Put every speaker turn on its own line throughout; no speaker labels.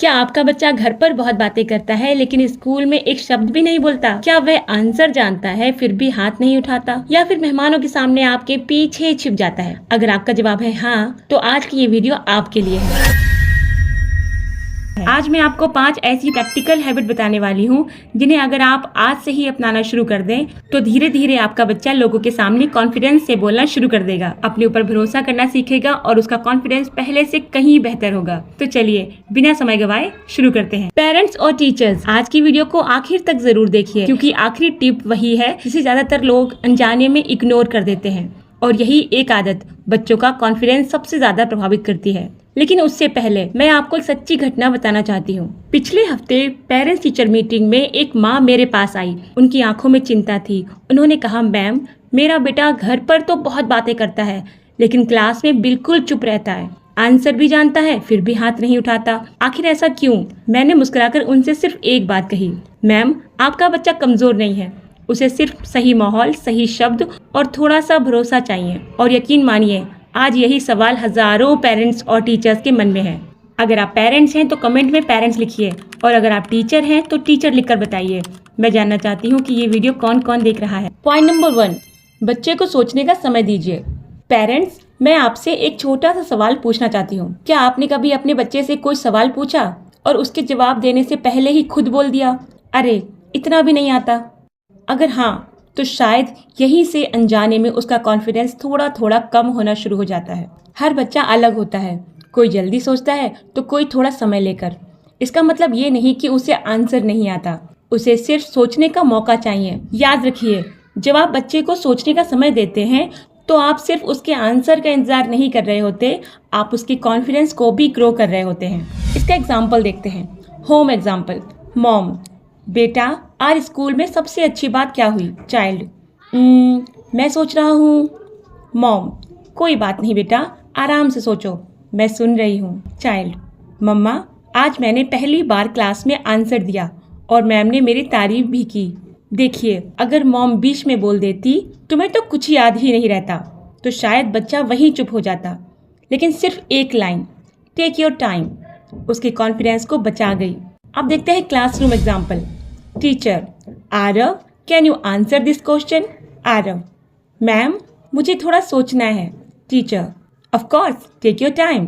क्या आपका बच्चा घर पर बहुत बातें करता है लेकिन स्कूल में एक शब्द भी नहीं बोलता? क्या वह आंसर जानता है फिर भी हाथ नहीं उठाता, या फिर मेहमानों के सामने आपके पीछे छिप जाता है? अगर आपका जवाब है हाँ, तो आज की ये वीडियो आपके लिए है। आज मैं आपको 5 ऐसी प्रैक्टिकल हैबिट बताने वाली हूँ जिन्हें अगर आप आज से ही अपनाना शुरू कर दें तो धीरे धीरे आपका बच्चा लोगों के सामने कॉन्फिडेंस से बोलना शुरू कर देगा, अपने ऊपर भरोसा करना सीखेगा और उसका कॉन्फिडेंस पहले से कहीं बेहतर होगा। तो चलिए बिना समय गवाए शुरू करते हैं। पेरेंट्स और टीचर्स, आज की वीडियो को आखिर तक जरूर देखिए क्योंकि आखिरी टिप वही है जिसे ज्यादातर लोग अनजाने में इग्नोर कर देते हैं, और यही एक आदत बच्चों का कॉन्फिडेंस सबसे ज्यादा प्रभावित करती है। लेकिन उससे पहले मैं आपको एक सच्ची घटना बताना चाहती हूँ। पिछले हफ्ते पेरेंट्स टीचर मीटिंग में एक माँ मेरे पास आई। उनकी आंखों में चिंता थी। उन्होंने कहा, मैम मेरा बेटा घर पर तो बहुत बातें करता है लेकिन क्लास में बिल्कुल चुप रहता है, आंसर भी जानता है फिर भी हाथ नहीं उठाता, आखिर ऐसा क्यों? मैंने मुस्कुराकर उनसे सिर्फ एक बात कही, मैम आपका बच्चा कमजोर नहीं है, उसे सिर्फ सही माहौल, सही शब्द और थोड़ा सा भरोसा चाहिए। और यकीन मानिए आज यही सवाल हजारों पेरेंट्स और टीचर्स के मन में है। अगर आप पेरेंट्स हैं तो कमेंट में पेरेंट्स लिखिए, और अगर आप टीचर हैं तो टीचर लिखकर बताइए। मैं जानना चाहती हूँ कि ये वीडियो कौन कौन देख रहा है। पॉइंट नंबर 1, बच्चे को सोचने का समय दीजिए। पेरेंट्स, मैं आपसे एक छोटा सा सवाल पूछना चाहती हूँ। क्या आपने कभी अपने बच्चे से कोई सवाल पूछा और उसके जवाब देने से पहले ही खुद बोल दिया, अरे इतना भी नहीं आता? अगर हाँ, तो शायद यहीं से अनजाने में उसका कॉन्फिडेंस थोड़ा थोड़ा कम होना शुरू हो जाता है। हर बच्चा अलग होता है, कोई जल्दी सोचता है तो कोई थोड़ा समय लेकर। इसका मतलब ये नहीं कि उसे आंसर नहीं आता, उसे सिर्फ सोचने का मौका चाहिए। याद रखिए, जब आप बच्चे को सोचने का समय देते हैं तो आप सिर्फ उसके आंसर का इंतजार नहीं कर रहे होते, आप उसके कॉन्फिडेंस को भी ग्रो कर रहे होते हैं। इसका एग्जाम्पल देखते हैं। Home example. मॉम, बेटा आज स्कूल में सबसे अच्छी बात क्या हुई? चाइल्ड, मैं सोच रहा हूँ। मॉम, कोई बात नहीं बेटा, आराम से सोचो, मैं सुन रही हूँ। चाइल्ड, मम्मा आज मैंने पहली बार क्लास में आंसर दिया और मैम ने मेरी तारीफ भी की। देखिए, अगर मॉम बीच में बोल देती तुम्हें तो कुछ याद ही नहीं रहता, तो शायद बच्चा वहीं चुप हो जाता। लेकिन सिर्फ एक लाइन, टेक योर टाइम, उसके कॉन्फिडेंस को बचा गई। अब देखते हैं classroom example. Teacher, Aarav can you answer this question? Aarav, ma'am मुझे थोड़ा सोचना है। Teacher, of course, take your time,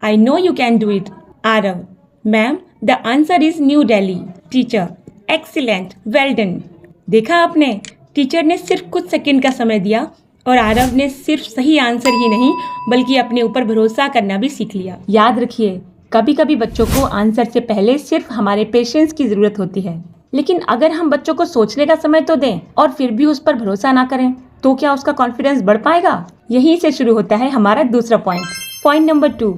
I know you can do it. Aarav, ma'am the answer is New Delhi. Teacher, excellent, well done. देखा आपने, टीचर ने सिर्फ कुछ सेकंड का समय दिया और आरव ने सिर्फ सही आंसर ही नहीं बल्कि अपने ऊपर भरोसा करना भी सीख लिया। याद रखिए, कभी कभी बच्चों को आंसर से पहले सिर्फ हमारे पेशेंस की जरूरत होती है। लेकिन अगर हम बच्चों को सोचने का समय तो दें और फिर भी उस पर भरोसा ना करें तो क्या उसका कॉन्फिडेंस बढ़ पाएगा? यहीं से शुरू होता है हमारा दूसरा पॉइंट। पॉइंट नंबर 2,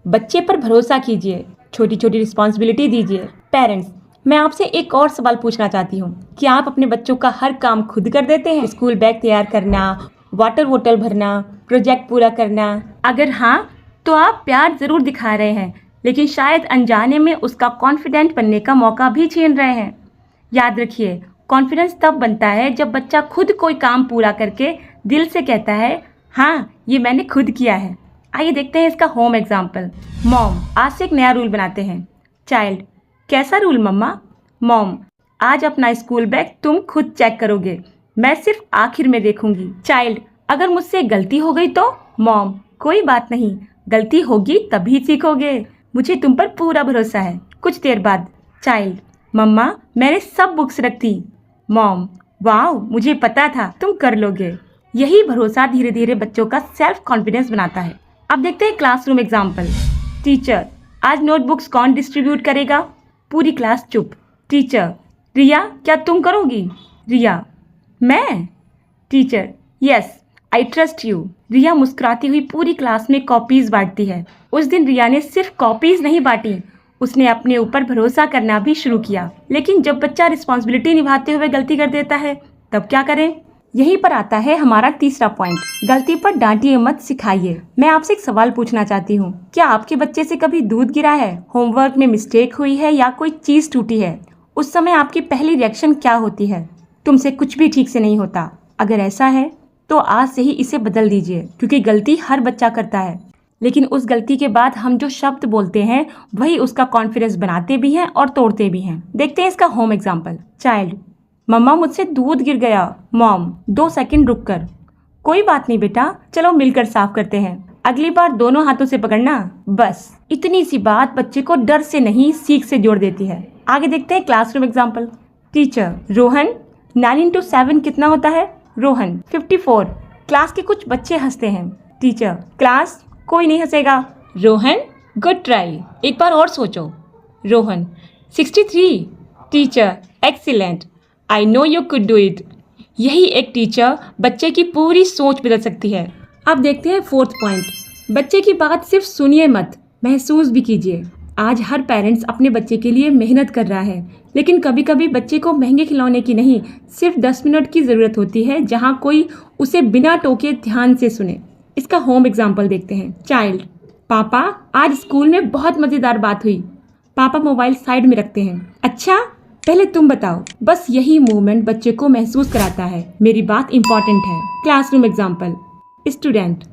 बच्चे पर भरोसा कीजिए, छोटी छोटी रिस्पॉन्सिबिलिटी दीजिए। पेरेंट्स, मैं आपसे एक और सवाल पूछना चाहती हूँ। क्या आप अपने बच्चों का हर काम खुद कर देते हैं? स्कूल बैग तैयार करना, वाटर बोतल भरना, प्रोजेक्ट पूरा करना? अगर हाँ, तो आप प्यार जरूर दिखा रहे हैं, लेकिन शायद अनजाने में उसका कॉन्फिडेंट बनने का मौका भी छीन रहे हैं। याद रखिए, कॉन्फिडेंस तब बनता है जब बच्चा खुद कोई काम पूरा करके दिल से कहता है, हाँ ये मैंने खुद किया है। आइए देखते हैं इसका होम एग्जाम्पल। मॉम, आज से एक नया रूल बनाते हैं। चाइल्ड, कैसा रूल मम्मा? मॉम, आज अपना स्कूल बैग तुम खुद चेक करोगे, मैं सिर्फ आखिर में देखूंगी। चाइल्ड, अगर मुझसे गलती हो गई तो? मॉम, कोई बात नहीं, गलती होगी तभी सीखोगे, मुझे तुम पर पूरा भरोसा है। कुछ देर बाद। चाइल्ड, मम्मा मैंने सब बुक्स रख दी। मॉम, वाओ, मुझे पता था तुम कर लोगे। यही भरोसा धीरे धीरे बच्चों का सेल्फ कॉन्फिडेंस बनाता है। अब देखते हैं क्लासरूम एग्जाम्पल। टीचर, आज नोटबुक्स कौन डिस्ट्रीब्यूट करेगा? पूरी क्लास चुप। टीचर, रिया क्या तुम करोगी? रिया, मैं? Teacher, yes, I trust you. Riya मुस्कुराती हुई पूरी क्लास में कॉपीज बांटती है। उस दिन रिया ने सिर्फ कॉपीज नहीं बांटी, उसने अपने ऊपर भरोसा करना भी शुरू किया। लेकिन जब बच्चा रिस्पॉन्सिबिलिटी निभाते हुए गलती कर देता है तब क्या करें? यहीं पर आता है हमारा तीसरा पॉइंट, गलती पर डांटिए मत, सिखाइए। मैं आपसे एक सवाल पूछना चाहती हूँ। क्या आपके बच्चे से कभी दूध गिरा है, होमवर्क में मिस्टेक हुई है या कोई चीज टूटी है? उस समय आपकी पहली रिएक्शन क्या होती है? तुमसे कुछ भी ठीक से नहीं होता। अगर ऐसा है तो आज से ही इसे बदल दीजिए, क्योंकि गलती हर बच्चा करता है। लेकिन उस गलती के बाद हम जो शब्द बोलते हैं वही उसका कॉन्फिडेंस बनाते भी हैं और तोड़ते भी हैं। देखते हैं इसका होम एग्जाम्पल। चाइल्ड, मम्मा मुझसे दूध गिर गया। मॉम, 2 सेकंड रुक कर। कोई बात नहीं बेटा, चलो मिलकर साफ करते हैं। अगली बार दोनों हाथों से पकड़ना। बस इतनी सी बात बच्चे को डर से नहीं सीख से जोड़ देती है। आगे देखते हैं classroom example. Teacher, Rohan 9 into 7 कितना होता है? रोहन, 54। क्लास के कुछ बच्चे हंसते हैं। टीचर, क्लास कोई नहीं हंसेगा। रोहन, गुड ट्राई, एक बार और सोचो। Rohan, 63। Teacher, excellent, I know you could do it. यही एक टीचर बच्चे की पूरी सोच बदल सकती है। अब देखते हैं 4th पॉइंट। बच्चे की बात सिर्फ सुनिए मत, महसूस भी कीजिए। आज हर पेरेंट्स अपने बच्चे के लिए मेहनत कर रहा है, लेकिन कभी कभी बच्चे को महंगे खिलौने की नहीं, सिर्फ 10 मिनट की ज़रूरत होती है जहां कोई उसे बिना टोके ध्यान से सुने। इसका होम एग्जाम्पल देखते हैं। चाइल्ड, पापा आज स्कूल में बहुत मज़ेदार बात हुई। पापा मोबाइल साइड में रखते हैं। अच्छा, पहले तुम बताओ। बस यही मूवमेंट बच्चे को महसूस कराता है मेरी बात इम्पोर्टेंट है। Classroom example. स्टूडेंट,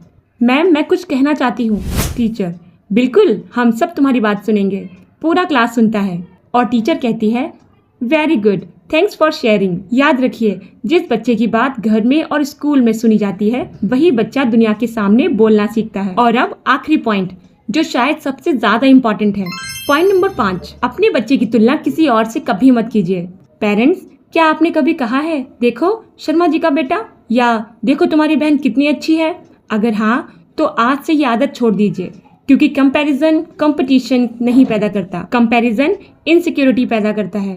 मैम मैं कुछ कहना चाहती हूँ। टीचर, बिल्कुल, हम सब तुम्हारी बात सुनेंगे। पूरा क्लास सुनता है और टीचर कहती है, very good, thanks for sharing. याद रखिए, जिस बच्चे की बात घर में और स्कूल में सुनी जाती है वही बच्चा दुनिया के सामने बोलना सीखता है। और अब आखिरी पॉइंट, जो शायद सबसे ज्यादा इम्पोर्टेंट है। पॉइंट नंबर 5, अपने बच्चे की तुलना किसी और से कभी मत कीजिए। पेरेंट्स, क्या आपने कभी कहा है, देखो शर्मा जी का बेटा, या देखो तुम्हारी बहन कितनी अच्छी है? अगर हाँ, तो आज से ये आदत छोड़ दीजिए, क्योंकि कंपैरिजन कंपटीशन नहीं पैदा करता। कंपैरिजन इनसिक्योरिटी पैदा करता है।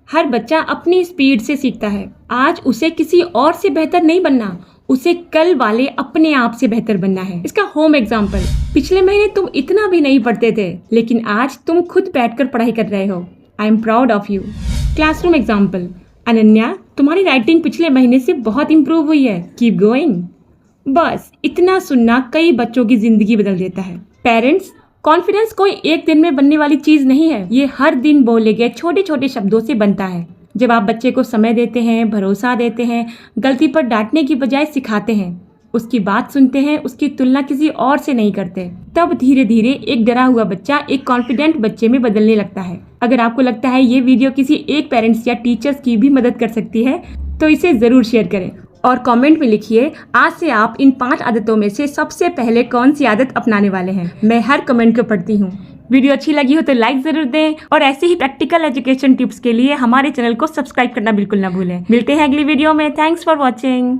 हर बच्चा अपनी स्पीड से सीखता है। आज उसे किसी और से बेहतर नहीं बनना, उसे कल वाले अपने आप से बेहतर बनना है। इसका होम एग्जाम्पल। पिछले महीने तुम इतना भी नहीं पढ़ते थे, लेकिन आज तुम खुद बैठकर पढ़ाई कर रहे हो। I am proud of you. Classroom example. Ananya, तुम्हारी राइटिंग पिछले महीने से बहुत इम्प्रूव हुई है। Keep going. बस इतना सुनना कई बच्चों की जिंदगी बदल देता है। पेरेंट्स, कॉन्फिडेंस कोई एक दिन में बनने वाली चीज नहीं है। ये हर दिन बोले गए छोटे छोटे शब्दों से बनता है। जब आप बच्चे को समय देते हैं, भरोसा देते हैं, गलती पर डांटने की बजाय सिखाते हैं, उसकी बात सुनते हैं, उसकी तुलना किसी और से नहीं करते, तब धीरे धीरे एक डरा हुआ बच्चा एक कॉन्फिडेंट बच्चे में बदलने लगता है। अगर आपको लगता है ये वीडियो किसी एक पेरेंट्स या टीचर्स की भी मदद कर सकती है तो इसे जरूर शेयर करें और कमेंट में लिखिए आज से आप इन 5 आदतों में से सबसे पहले कौन सी आदत अपनाने वाले हैं। मैं हर कमेंट को पढ़ती हूँ। वीडियो अच्छी लगी हो तो लाइक जरूर दें और ऐसे ही प्रैक्टिकल एजुकेशन टिप्स के लिए हमारे चैनल को सब्सक्राइब करना बिल्कुल ना भूलें। मिलते हैं अगली वीडियो में। Thanks for watching.